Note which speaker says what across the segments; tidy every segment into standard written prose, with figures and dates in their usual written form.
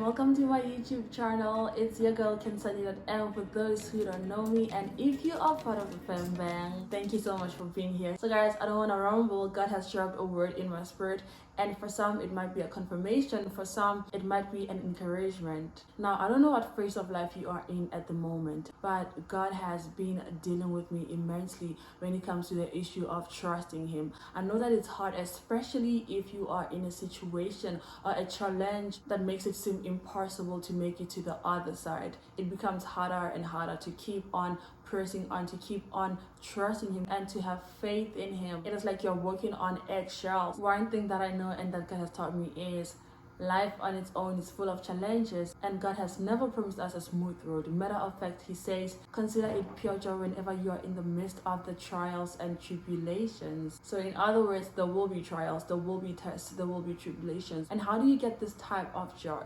Speaker 1: welcome to my YouTube channel. It's your girl Khensani.M for those who don't know me, and if you are part of the fam bang, thank you so much for being here. So guys, I don't want to rumble. God has dropped a word in my spirit, and for some it might be a confirmation, for some it might be an encouragement. Now I don't know what phase of life you are in at the moment, but God has been dealing with me immensely when it comes to the issue of trusting Him. I know that it's hard, especially if you are in a situation or a challenge that makes it seem impossible to make it to the other side. It becomes harder and harder to keep on pressing on, to keep on trusting Him and to have faith in Him. It is like you're walking on eggshells. One thing that I know and that God has taught me is life on its own is full of challenges, and God has never promised us a smooth road. Matter of fact, He says, consider it pure joy whenever you are in the midst of the trials and tribulations. So in other words, there will be trials, there will be tests, there will be tribulations. And how do you get this type of joy?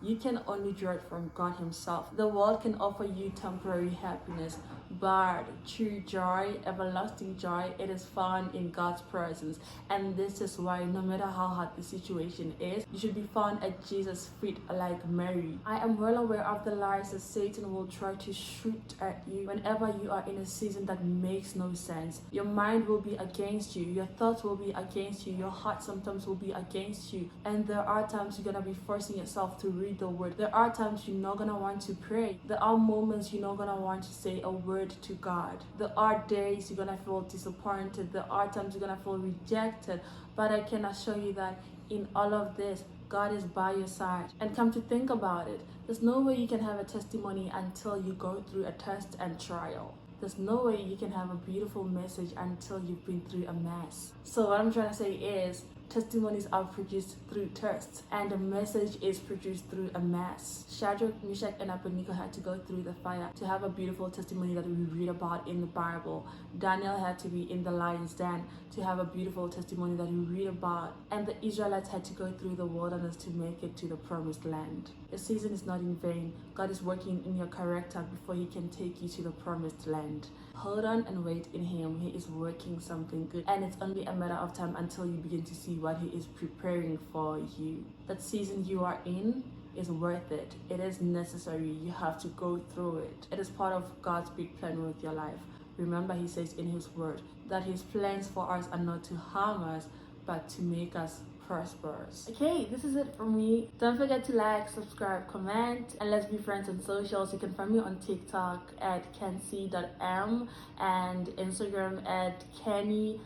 Speaker 1: You can only draw it from God Himself. The world can offer you temporary happiness, but true joy, everlasting joy, it is found in God's presence. And this is why no matter how hard the situation is, you should be found at Jesus' feet like Mary. I am well aware of the lies that Satan will try to shoot at you whenever you are in a season that makes no sense. Your mind will be against you, your thoughts will be against you, your heart sometimes will be against you, and there are times you're gonna be forcing yourself to read the word. There are times you're not gonna want to pray. There are moments you're not gonna want to say a word to God. There are days you're gonna feel disappointed. There are times you're gonna feel rejected. But I can assure you that in all of this, God is by your side. And come to think about it, there's no way you can have a testimony until you go through a test and trial. There's no way you can have a beautiful message until you've been through a mess. So what I'm trying to say is, testimonies are produced through tests, and a message is produced through a mess. Shadrach, Meshach, and Abednego had to go through the fire to have a beautiful testimony that we read about in the Bible. Daniel had to be in the lion's den to have a beautiful testimony that we read about. And the Israelites had to go through the wilderness to make it to the promised land. The season is not in vain. God is working in your character before He can take you to the promised land. Hold on and wait in Him. He is working something good, and it's only a matter of time until you begin to see what He is preparing for you. That season you are in is worth it. It is necessary. You have to go through it. It is part of God's big plan with your life. Remember, He says in His word that His plans for us are not to harm us, but to make us prosperous. Okay, this is it from me. Don't forget to like, subscribe, comment, and let's be friends on socials. You can find me on TikTok at Khensani.M and Instagram at Kenny_Mapasa.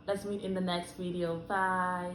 Speaker 1: Let's meet in the next video. Bye.